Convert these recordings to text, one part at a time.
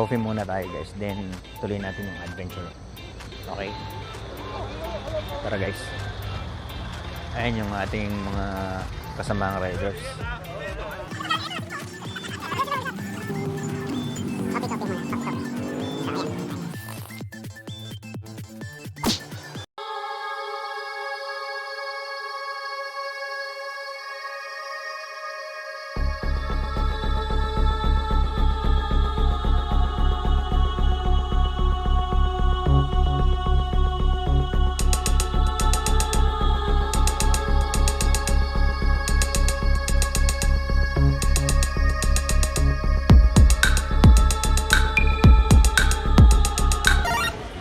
Coffee muna tayo guys, then tuloy natin yung adventure. Okay? Tara guys. Ayan yung ating mga kasamaang riders.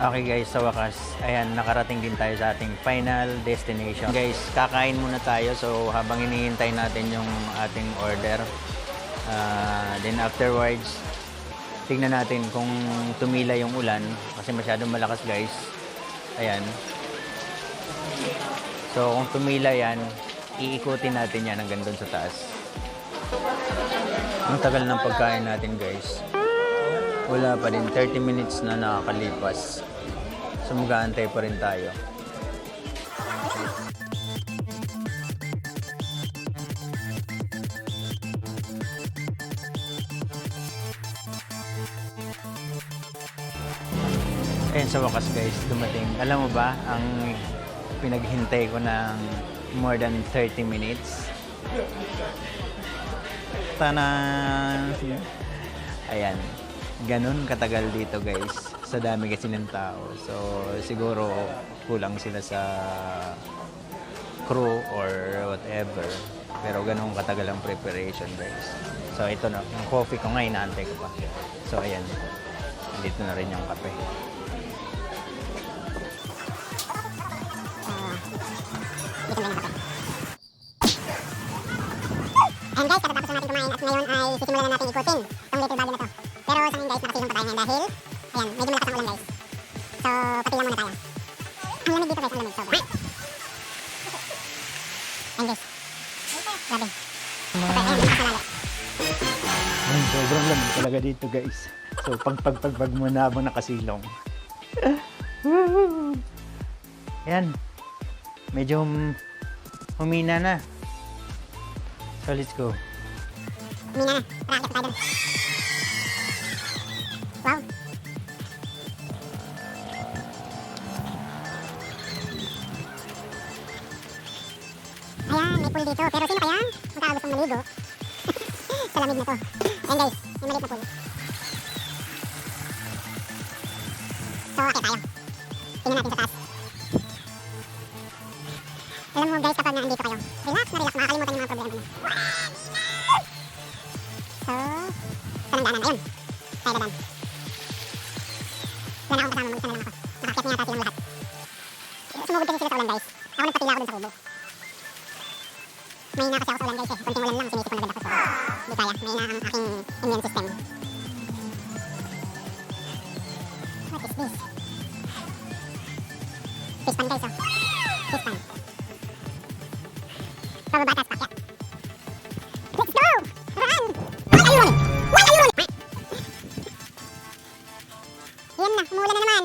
Okay guys, sa wakas, ayan, nakarating din tayo sa ating final destination. Guys, kakain muna tayo. So, habang hinihintay natin yung ating order, then afterwards, tignan natin kung tumila yung ulan. Kasi masyadong malakas guys. Ayan. So, kung tumila yan, iikutin natin yan hanggang doon sa taas. Ang tagal ng pagkain natin guys. Wala pa din, 30 minutes na nakakalipas. So mag-aantay pa rin tayo. Ayan, sa wakas guys, dumating. Alam mo ba, ang pinaghintay ko ng more than 30 minutes. Tanan! Ayan. Ganun katagal dito guys, sa dami kasi ng tao. So siguro kulang sila sa crew or whatever, pero ganun katagal ang preparation guys. So ito na, yung coffee ko ngayon, inaantay ko pa. So ayan, dito na rin yung kape. And guys, katatapos na natin kumain at ngayon ay sisimulan na natin ikutin itong Little Valley na to. Pero sa ngayon guys, nakasilong pa tayo ngayon dahil ayan, medyo malakas ang ulan guys. So, papila muna tayo. Ang lamig dito guys, ang lamig sobra. Ayan guys. Grabe. Super, ayan, malakas na lalo. Ayan, sobrang lamig talaga dito guys. So pag muna habang nakasilong. Ayan. Medyo humina na. So let's go. Humina na. Tara, akit tayo dun. Wow. Ayan, may pool dito. Pero sino kaya magkakagustong maligo sa lamig na to? Ayan guys, may maliit na pool. So, akit tayo. Tingnan natin sa taas. Alam mo guys, kapag naandito kayo, relax na relax, makakalimutan yung mga problema mo. So, saan ang daanan? Ayun, tayo dadaan. Wala na akong kasama, mag-isa na lang ako. Nakakit niya yata silang lahat. Sumugod kasi sila sa ulan guys. Ako nagpatila ako dun sa kubo. May kasi ako sa ulan guys eh. Kunting ulan lang, sinisip ko na agad ako. So, di kaya, may ang aking immune system. What is this? Fish pan guys oh. Fish pan. Pababa taas pakyat. Let's go! Run! Why are you running? Why are you running? Yan na, umuulan na naman.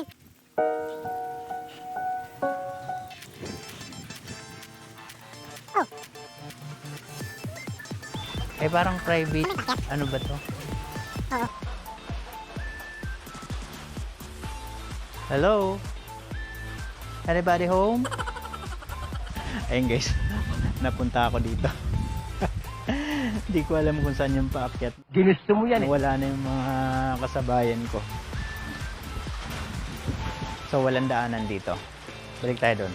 Oh. Eh parang private, ano ba to? Oo. Hello? Anybody home? Ayun guys, napunta ako dito. Hindi ko alam kung saan yung paakyat. Ginusto mo yan eh. Wala na yung mga kasabayan ko. So walang daanan dito. Balik tayo doon.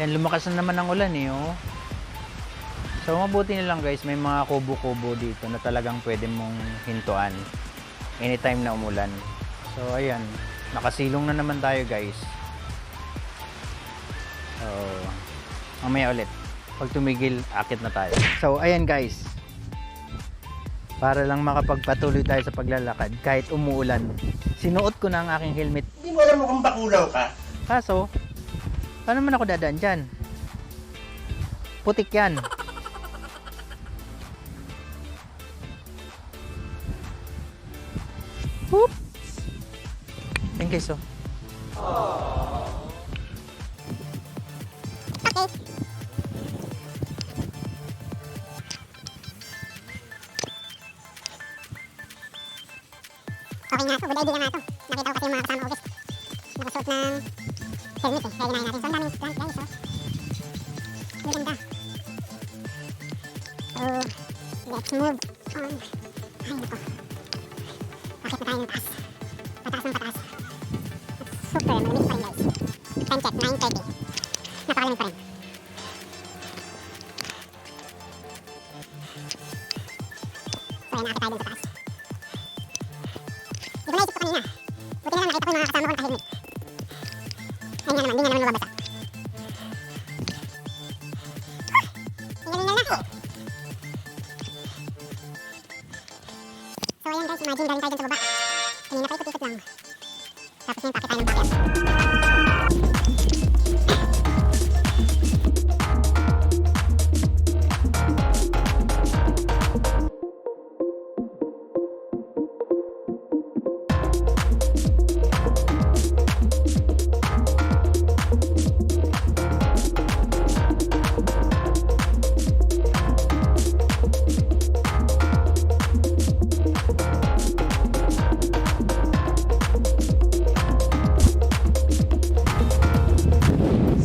Yan, lumakas na naman ang ulan eh, oh. So mabuti na lang guys, may mga kubo-kubo dito na talagang pwede mong hintuan anytime na umulan. So ayan, nakasilong na naman tayo guys. So mamaya ulit, pag tumigil, akit na tayo. So ayan guys, para lang makapagpatuloy tayo sa paglalakad kahit umuulan, sinuot ko na ang aking helmet. Hindi mo alam mo kung bakulaw ka. Kaso, paano man ako dadaan dyan? Putik yan. Whoop! Yan guys, oh. Okay. Okay nga to, good idea nga to. Nakita ko kasi yung mga kasama ko guys. Nakasuot ng helmet eh. Kaya ginahin natin. So, ang daming plant guys, oh. Ang ganda. So, let's move on. Ay, nako. Bakit na tayo ng taas? Pataas ng pataas. Super, malamig pa rin guys. Time check, 9:30. Napakalamig pa rin. So, ayan, nakakita tayo dun sa taas. Hindi ko naisip ko kanina. Buti na lang nakita ko yung mga kasama ko naka-helmet. Ayun nga naman, di nga naman mababasa. Hingal-hingal na. So ayan guys, imagine galing tayo dun sa baba. Kanina pa ikot-ikot lang. Tapos ngayon pakit tayo ng bakit.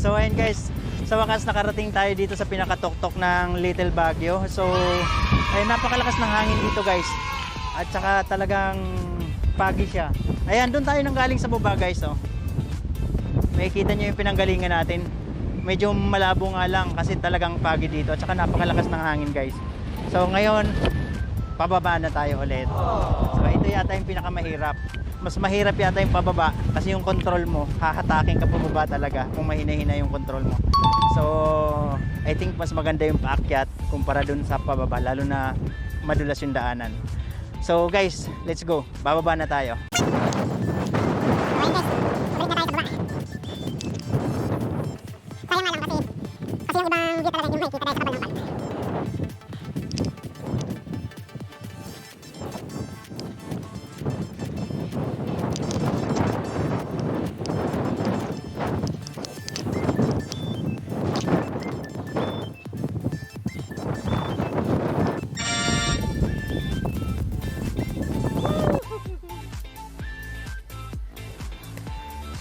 So ayun guys, sa wakas nakarating tayo dito sa pinakatuktok ng Little Baguio. So ayun, napakalakas ng hangin dito guys. At saka talagang pagi siya. Ayan, doon tayo nang galing sa baba guys, oh. Makikita nyo yung pinanggalingan natin. Medyo malabo nga lang kasi talagang pagi dito. At saka napakalakas ng hangin guys. So ngayon, pababa na tayo ulit. So ito yata yung pinakamahirap. Mas mahirap yata yung pababa kasi yung control mo, hahatakin ka pababa talaga kung mahina-hina yung control mo. So, I think mas maganda yung paakyat kumpara dun sa pababa, lalo na madulas yung daanan. So guys, let's go. Bababa na tayo. Ayun guys, balik na tayo sa baba. Sayang nga lang kasi yung ibang view talaga yung makikita tayo sa kabal ng pala.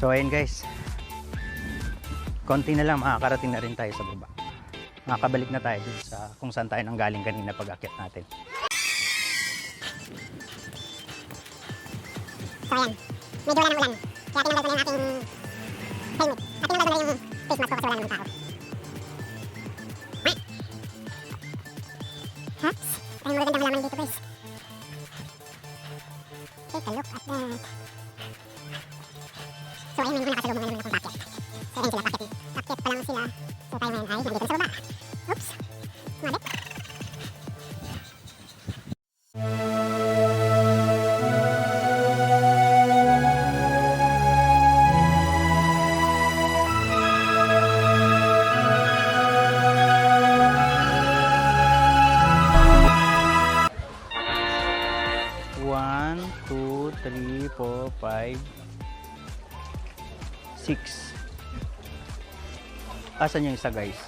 So ayun guys, konti na lang makakarating na rin tayo sa baba. Makakabalik na tayo dun sa kung saan tayo nanggaling kanina pag-akyat natin. So ayan, medyo wala ng ulan. Kaya tinanggal ko na yung aking helmet. At tinanggal ko na yung face mask ko kasi wala namang tao. Hops! Ay, magandang halaman dito guys. Take a look at that. So ayun, may mga nakasalubong na naman akong packet. So ayun sila, packet. Packet pa lang sila. So tayo ngayon ay nandito na sa baba. Oops! Mabit. One, two, three, 4, 5, 6. Asan yung isa guys?